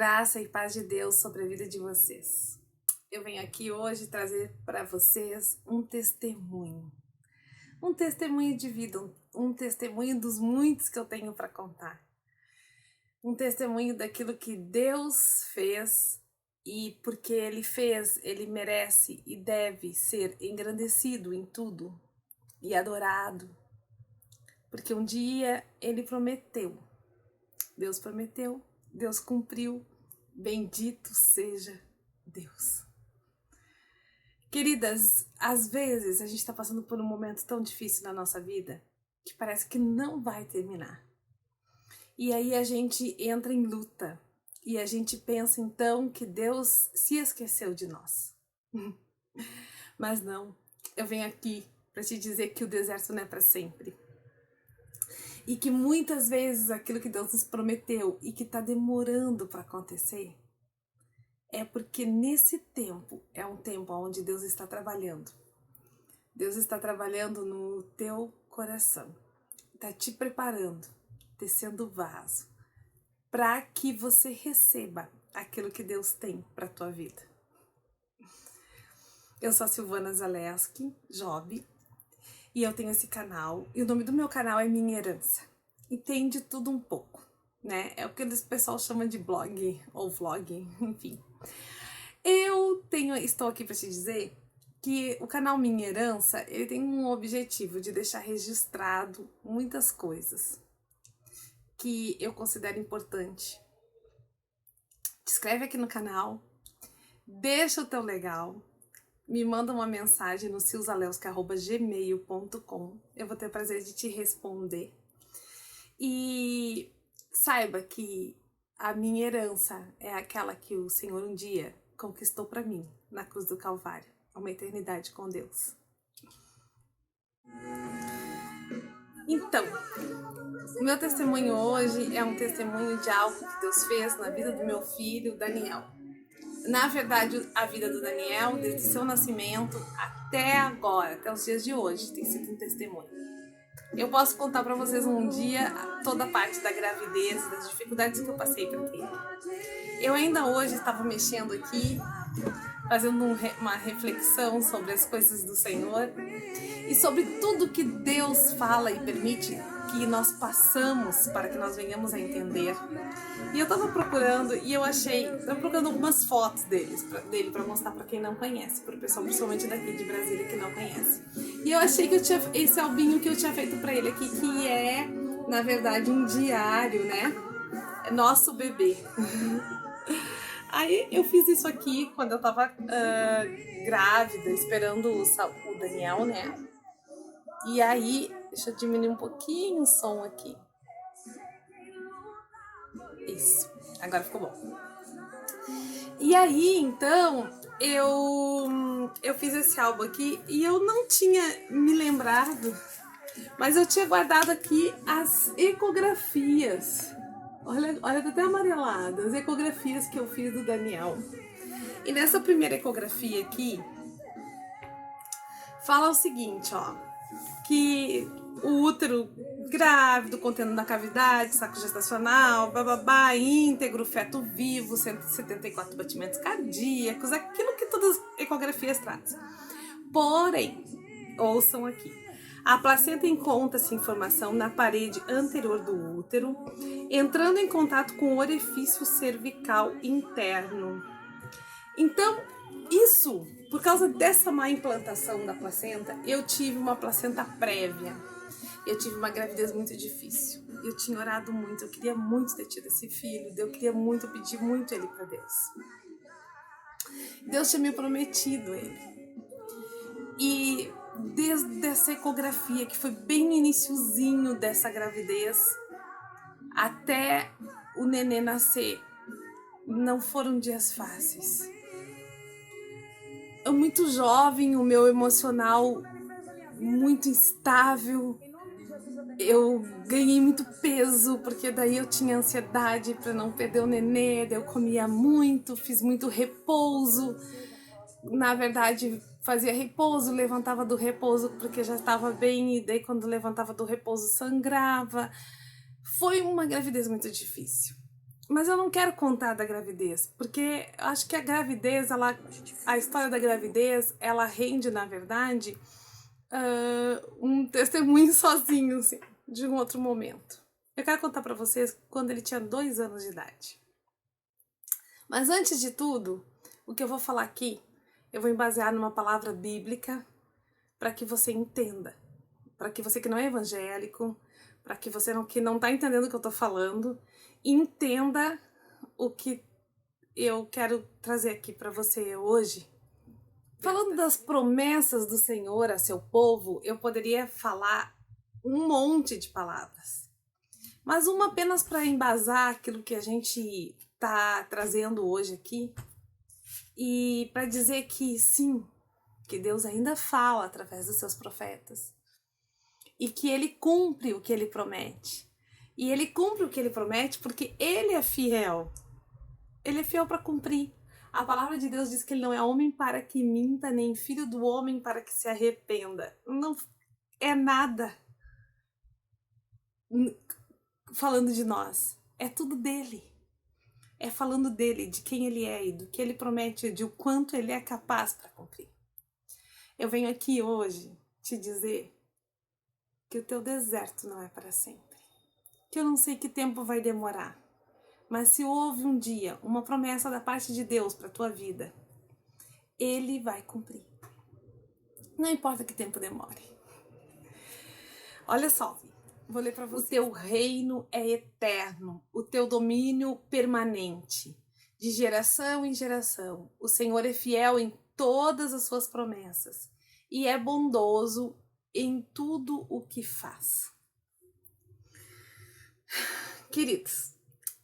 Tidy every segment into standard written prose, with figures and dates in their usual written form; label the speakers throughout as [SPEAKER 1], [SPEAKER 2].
[SPEAKER 1] Graça e paz de Deus sobre a vida de vocês. Eu venho aqui hoje trazer para vocês um testemunho de vida, um testemunho dos muitos que eu tenho para contar. Um testemunho daquilo que Deus fez e porque Ele fez, Ele merece e deve ser engrandecido em tudo e adorado. Porque um dia Ele prometeu, Deus prometeu, Deus cumpriu, bendito seja Deus. Queridas, às vezes a gente está passando por um momento tão difícil na nossa vida que parece que não vai terminar. E aí a gente entra em luta e a gente pensa então que Deus se esqueceu de nós. Mas não, eu venho aqui para te dizer que o deserto não é para sempre. E que muitas vezes aquilo que Deus nos prometeu e que está demorando para acontecer é porque nesse tempo é um tempo onde Deus está trabalhando. Deus está trabalhando no teu coração, está te preparando, tecendo vaso, para que você receba aquilo que Deus tem para a tua vida. Eu sou a Silvana Zaleski, Job, e eu tenho esse canal, e o nome do meu canal é Minha Herança. E tem de tudo um pouco, né? É o que o pessoal chama de blog ou vlog, enfim. Estou aqui para te dizer que o canal Minha Herança, ele tem um objetivo de deixar registrado muitas coisas que eu considero importante. Te inscreve aqui no canal, deixa o teu legal, me manda uma mensagem no silzaleuska@gmail.com. Eu vou ter o prazer de te responder. E saiba que a minha herança é aquela que o Senhor um dia conquistou para mim na cruz do Calvário, uma eternidade com Deus. Então, o meu testemunho hoje é um testemunho de algo que Deus fez na vida do meu filho, Daniel. Na verdade, a vida do Daniel, desde seu nascimento até agora, até os dias de hoje, tem sido um testemunho. Eu posso contar para vocês um dia toda a parte da gravidez, das dificuldades que eu passei para ter. Eu ainda hoje estava mexendo aqui, fazendo uma reflexão sobre as coisas do Senhor e sobre tudo que Deus fala e permite que nós passamos para que nós venhamos a entender. E eu estava procurando algumas fotos dele para mostrar para quem não conhece, para o pessoal principalmente daqui de Brasília que não conhece. E eu achei que esse albinho que eu tinha feito para ele aqui, que é, na verdade, um diário, né? Nosso bebê. Aí eu fiz isso aqui quando eu tava grávida, esperando o Daniel, né? E aí, deixa eu diminuir um pouquinho o som aqui. Isso, agora ficou bom. E aí, então, eu fiz esse álbum aqui e eu não tinha me lembrado, mas eu tinha guardado aqui as ecografias. Olha, tá até amarelada, as ecografias que eu fiz do Daniel. E nessa primeira ecografia aqui, fala o seguinte, ó, que o útero grávido, contendo na cavidade, saco gestacional, bababá, íntegro, feto vivo, 174 batimentos cardíacos, aquilo que todas as ecografias trazem. Porém, ouçam aqui, a placenta encontra essa informação na parede anterior do útero, entrando em contato com o orifício cervical interno. Então, isso, por causa dessa má implantação da placenta, eu tive uma placenta prévia. Eu tive uma gravidez muito difícil. Eu tinha orado muito, eu queria muito ter tido esse filho, eu queria muito, eu pedi muito ele para Deus. Deus tinha me prometido ele. E desde essa ecografia, que foi bem no iniciozinho dessa gravidez, até o nenê nascer, não foram dias fáceis. Eu muito jovem, o meu emocional muito instável, eu ganhei muito peso, porque daí eu tinha ansiedade para não perder o nenê, daí eu comia muito, fiz muito repouso, na verdade fazia repouso, levantava do repouso porque já estava bem, e daí quando levantava do repouso sangrava. Foi uma gravidez muito difícil. Mas eu não quero contar da gravidez, porque eu acho que a gravidez, a história da gravidez, ela rende, na verdade, um testemunho sozinho, assim, de um outro momento. Eu quero contar para vocês quando ele tinha 2 anos de idade. Mas antes de tudo, o que eu vou falar aqui, eu vou basear numa palavra bíblica para que você entenda. Para que você que não é evangélico, para que você que não está entendendo o que eu estou falando, entenda o que eu quero trazer aqui para você hoje. Falando das promessas do Senhor a seu povo, eu poderia falar um monte de palavras. Mas uma apenas para embasar aquilo que a gente está trazendo hoje aqui e para dizer que sim, que Deus ainda fala através dos seus profetas e que Ele cumpre o que Ele promete. E Ele cumpre o que Ele promete porque Ele é fiel. Ele é fiel para cumprir. A palavra de Deus diz que Ele não é homem para que minta, nem filho do homem para que se arrependa. Não é nada falando de nós. É tudo dele. É falando dele, de quem ele é e do que ele promete, de o quanto ele é capaz para cumprir. Eu venho aqui hoje te dizer que o teu deserto não é para sempre. Que eu não sei que tempo vai demorar. Mas se houve um dia uma promessa da parte de Deus para tua vida, Ele vai cumprir. Não importa que tempo demore. Olha só, vou ler para você. O teu reino é eterno, o teu domínio permanente, de geração em geração. O Senhor é fiel em todas as suas promessas e é bondoso em tudo o que faz. Queridos,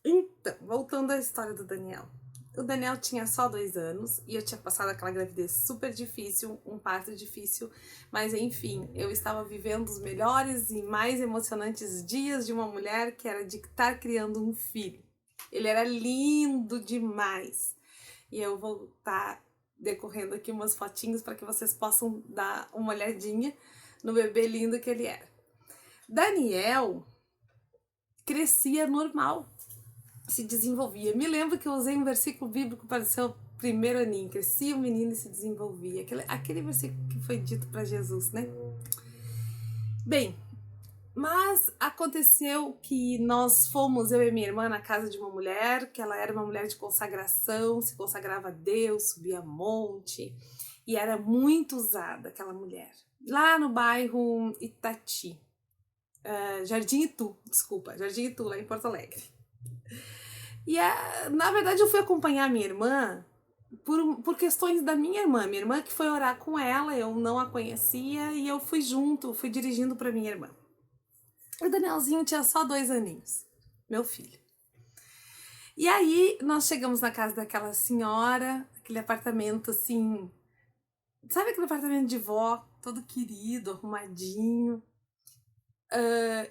[SPEAKER 1] então, voltando à história do Daniel. O Daniel tinha só 2 anos e eu tinha passado aquela gravidez super difícil, um parto difícil, mas enfim, eu estava vivendo os melhores e mais emocionantes dias de uma mulher que era de estar criando um filho. Ele era lindo demais. E eu vou estar decorrendo aqui umas fotinhos para que vocês possam dar uma olhadinha no bebê lindo que ele era. Daniel crescia normal, se desenvolvia. Me lembro que eu usei um versículo bíblico para o seu primeiro aninho. Crescia o menino e se desenvolvia. Aquele versículo que foi dito para Jesus, né? Bem, mas aconteceu que nós fomos, eu e minha irmã, na casa de uma mulher, que ela era uma mulher de consagração, se consagrava a Deus, subia monte, e era muito usada aquela mulher. Lá no bairro Itati, Jardim Itu, lá em Porto Alegre. E na verdade eu fui acompanhar minha irmã por questões da minha irmã que foi orar com ela, eu não a conhecia e eu fui junto, fui dirigindo para minha irmã. O Danielzinho tinha só 2 aninhos, meu filho. E aí nós chegamos na casa daquela senhora, aquele apartamento assim, sabe aquele apartamento de vó, todo querido, arrumadinho.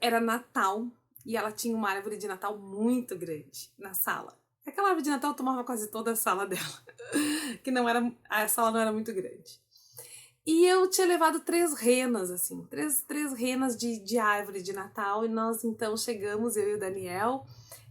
[SPEAKER 1] Era Natal. E ela tinha uma árvore de Natal muito grande na sala. Aquela árvore de Natal tomava quase toda a sala dela. A sala não era muito grande. E eu tinha levado 3 renas, assim. 3 renas de árvore de Natal. E nós então chegamos, eu e o Daniel,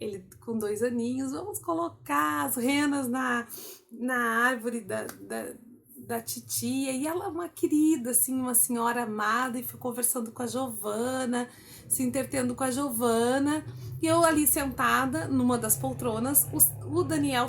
[SPEAKER 1] ele com 2 aninhos, vamos colocar as renas na árvore da titia. E ela é uma querida, assim, uma senhora amada, e foi conversando com a Giovana, se entretendo com a Giovana, e eu ali sentada numa das poltronas, o Daniel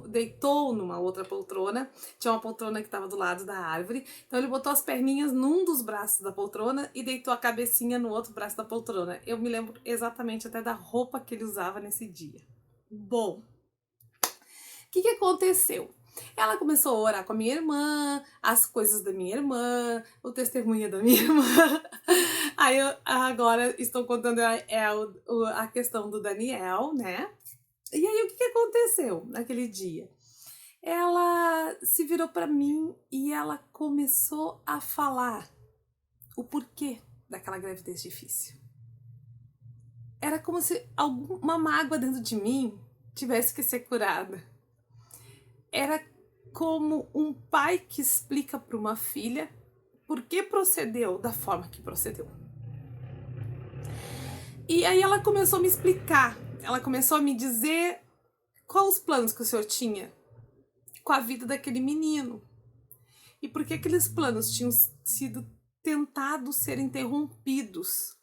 [SPEAKER 1] deitou numa outra poltrona, tinha uma poltrona que estava do lado da árvore, então ele botou as perninhas num dos braços da poltrona e deitou a cabecinha no outro braço da poltrona. Eu me lembro exatamente até da roupa que ele usava nesse dia. Bom, o que aconteceu? Ela começou a orar com a minha irmã, as coisas da minha irmã, o testemunho da minha irmã. Aí eu agora estou contando a questão do Daniel, né? E aí o que aconteceu naquele dia? Ela se virou para mim e ela começou a falar o porquê daquela gravidez difícil. Era como se uma mágoa dentro de mim tivesse que ser curada. Era como um pai que explica para uma filha por que procedeu da forma que procedeu. E aí ela começou a me explicar ela começou a me dizer quais os planos que o Senhor tinha com a vida daquele menino. E por que aqueles planos tinham sido tentados ser interrompidos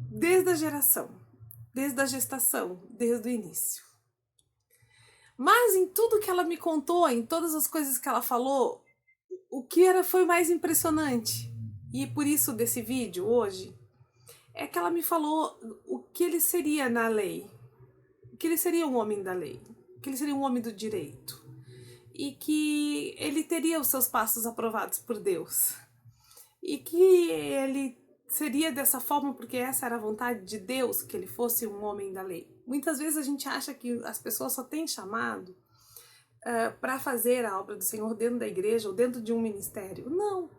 [SPEAKER 1] desde a geração, desde a gestação, desde o início. Mas em tudo que ela me contou, em todas as coisas que ela falou, o que foi mais impressionante, e por isso desse vídeo hoje, é que ela me falou o que ele seria na lei, que ele seria um homem da lei, que ele seria um homem do direito, e que ele teria os seus passos aprovados por Deus, e que ele seria dessa forma porque essa era a vontade de Deus, que ele fosse um homem da lei. Muitas vezes a gente acha que as pessoas só têm chamado para fazer a obra do Senhor dentro da igreja ou dentro de um ministério. Não,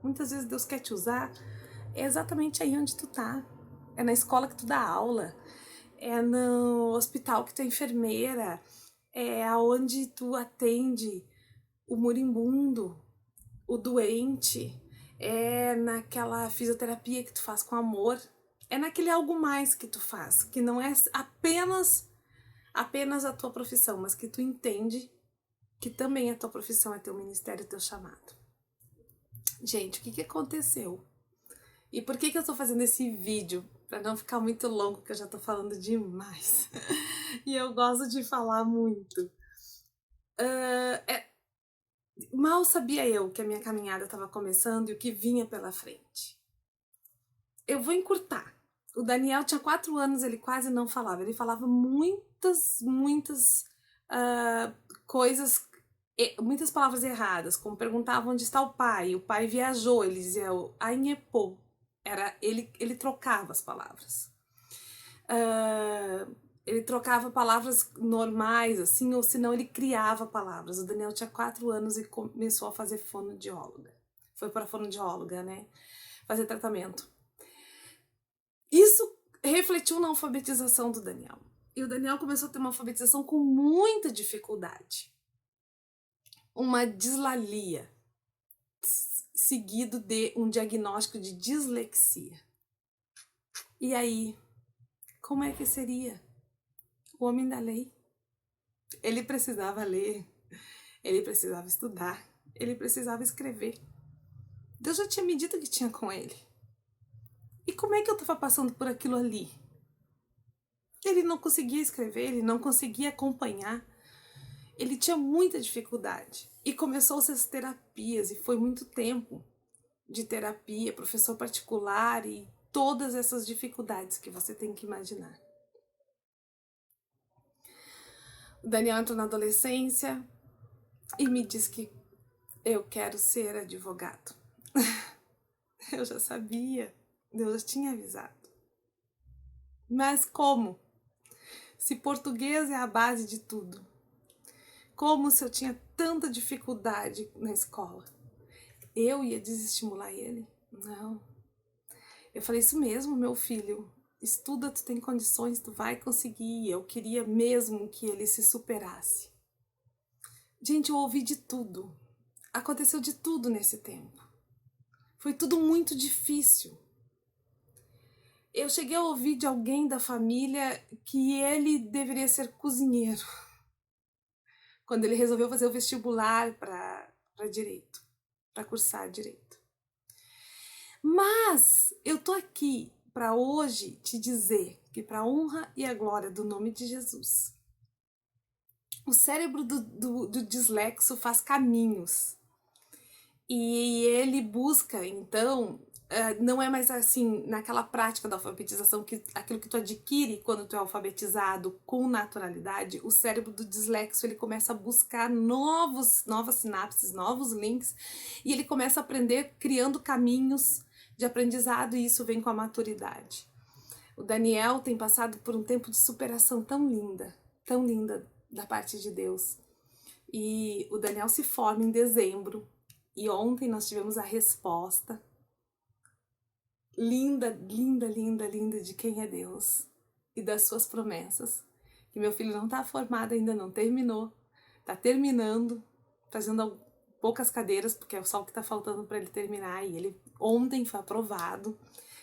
[SPEAKER 1] muitas vezes Deus quer te usar exatamente aí onde tu tá, é na escola que tu dá aula, é no hospital que tu é enfermeira, é aonde tu atende o moribundo, o doente, é naquela fisioterapia que tu faz com amor, é naquele algo mais que tu faz, que não é apenas a tua profissão, mas que tu entende que também a tua profissão é teu ministério, teu chamado. Gente, o que aconteceu? E por que eu tô fazendo esse vídeo? Para não ficar muito longo, que eu já tô falando demais. E eu gosto de falar muito. Mal sabia eu que a minha caminhada estava começando e o que vinha pela frente. Eu vou encurtar. O Daniel tinha 4 anos, ele quase não falava. Ele falava muitas coisas, muitas palavras erradas, como perguntava onde está o pai viajou, ele dizia o Ainhepô. Ele trocava as palavras. Ele trocava palavras normais, assim, ou senão ele criava palavras. O Daniel tinha 4 anos e começou a fazer fonoaudióloga. Foi para fonoaudióloga, né? Fazer tratamento. Isso refletiu na alfabetização do Daniel. E o Daniel começou a ter uma alfabetização com muita dificuldade. Uma dislalia, seguido de um diagnóstico de dislexia. E aí, como é que seria o homem da lei? Ele precisava ler, ele precisava estudar, ele precisava escrever. Deus já tinha me dito que tinha com ele. E como é que eu estava passando por aquilo ali? Ele não conseguia escrever, ele não conseguia acompanhar. Ele tinha muita dificuldade. E começou-se as terapias, e foi muito tempo de terapia, professor particular e todas essas dificuldades que você tem que imaginar. O Daniel entrou na adolescência e me disse que eu quero ser advogado. Eu já sabia, Deus já tinha avisado. Mas como? Se português é a base de tudo. Como se eu tinha tanta dificuldade na escola? Eu ia desestimular ele? Não. Eu falei, isso mesmo, meu filho. Estuda, tu tem condições, tu vai conseguir. Eu queria mesmo que ele se superasse. Gente, eu ouvi de tudo. Aconteceu de tudo nesse tempo. Foi tudo muito difícil. Eu cheguei a ouvir de alguém da família que ele deveria ser cozinheiro. Quando ele resolveu fazer o vestibular para direito, para cursar direito. Mas eu tô aqui para hoje te dizer que, para a honra e a glória do nome de Jesus, o cérebro do dislexo faz caminhos e ele busca, então, não é mais assim naquela prática da alfabetização, que aquilo que tu adquire quando tu é alfabetizado com naturalidade. O cérebro do dislexo, ele começa a buscar novas sinapses, novos links, e ele começa a aprender criando caminhos de aprendizado, e isso vem com a maturidade. O Daniel tem passado por um tempo de superação tão linda da parte de Deus. E o Daniel se forma em dezembro, e ontem nós tivemos a resposta linda de quem é Deus e das suas promessas. Que meu filho não está formado ainda, não terminou, está terminando, fazendo poucas cadeiras, porque é só o que está faltando para ele terminar, e ele ontem foi aprovado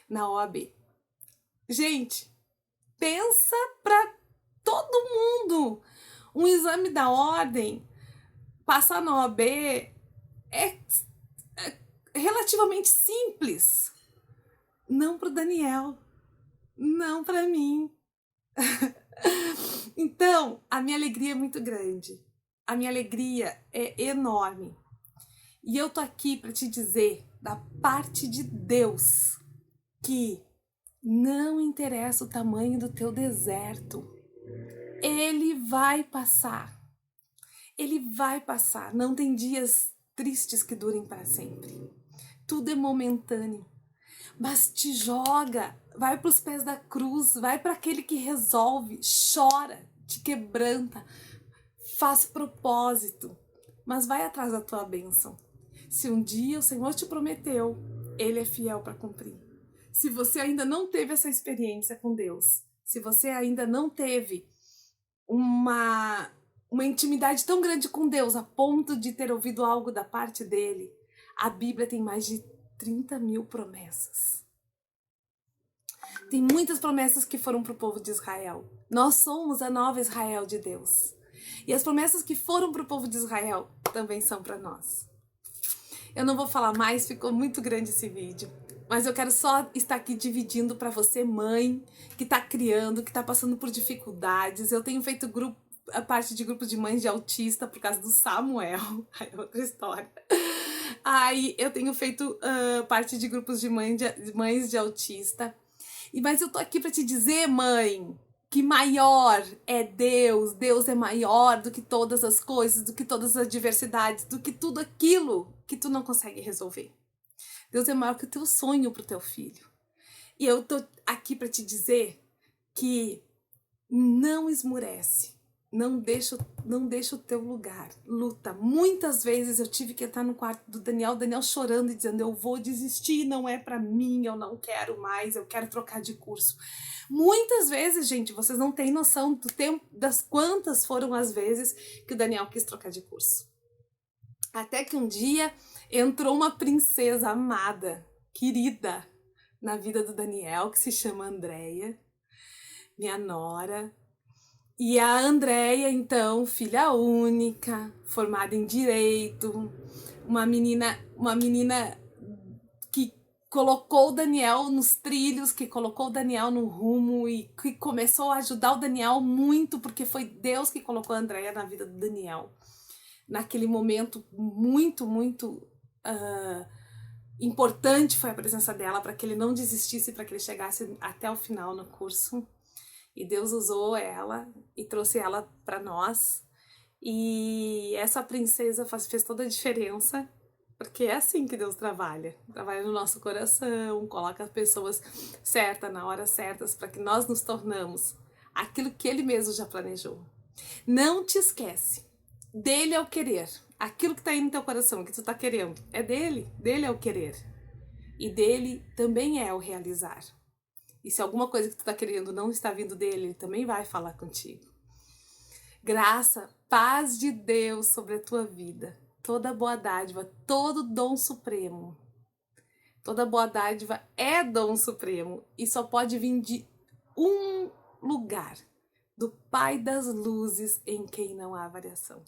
[SPEAKER 1] na OAB. Gente, Pensa para todo mundo. Um exame da ordem, passar na OAB é relativamente simples. Não para o Daniel, não para mim. Então, a minha alegria é muito grande. A minha alegria é enorme. E eu tô aqui para te dizer, da parte de Deus, que não interessa o tamanho do teu deserto. Ele vai passar. Ele vai passar. Não tem dias tristes que durem para sempre. Tudo é momentâneo. Mas te joga, vai para os pés da cruz, vai para aquele que resolve, chora, te quebranta, faz propósito, mas vai atrás da tua bênção. Se um dia o Senhor te prometeu, Ele é fiel para cumprir. Se você ainda não teve essa experiência com Deus, se você ainda não teve uma intimidade tão grande com Deus a ponto de ter ouvido algo da parte dele, a Bíblia tem mais de 30.000 promessas. Tem muitas promessas que foram para o povo de Israel. Nós somos a nova Israel de Deus. E as promessas que foram para o povo de Israel também são para nós. Eu não vou falar mais, ficou muito grande esse vídeo. Mas eu quero só estar aqui dividindo para você, mãe, que está criando, que está passando por dificuldades. Eu tenho feito a parte de grupos de mães de autista por causa do Samuel. Aí é outra história. Aí eu tenho feito parte de grupos de mães de autista. Mas eu tô aqui para te dizer, mãe, que maior é Deus. Deus é maior do que todas as coisas, do que todas as adversidades, do que tudo aquilo que tu não consegue resolver. Deus é maior que o teu sonho pro teu filho. E eu tô aqui para te dizer que não esmurece. Não deixa o teu lugar. Luta. Muitas vezes eu tive que entrar no quarto do Daniel chorando e dizendo: eu vou desistir, não é pra mim, eu não quero mais, eu quero trocar de curso. Muitas vezes, gente, vocês não têm noção do tempo, das quantas foram as vezes que o Daniel quis trocar de curso. Até que um dia entrou uma princesa amada, querida, na vida do Daniel, que se chama Andréia, minha nora. E a Andréia, então, filha única, formada em Direito, uma menina que colocou o Daniel nos trilhos, que colocou o Daniel no rumo e que começou a ajudar o Daniel muito, porque foi Deus que colocou a Andréia na vida do Daniel. Naquele momento muito importante foi a presença dela para que ele não desistisse, para que ele chegasse até o final no curso. E Deus usou ela e trouxe ela para nós. E essa princesa fez toda a diferença, porque é assim que Deus trabalha. Trabalha no nosso coração, coloca as pessoas certas na hora certas para que nós nos tornamos aquilo que Ele mesmo já planejou. Não te esquece, dele é o querer. Aquilo que está aí no teu coração, que tu está querendo, é dele é o querer. E dele também é o realizar. E se alguma coisa que tu tá querendo não está vindo dele, ele também vai falar contigo. Graça, paz de Deus sobre a tua vida. Toda boa dádiva, todo dom supremo. Toda boa dádiva é dom supremo. E só pode vir de um lugar. Do Pai das luzes, em quem não há variação.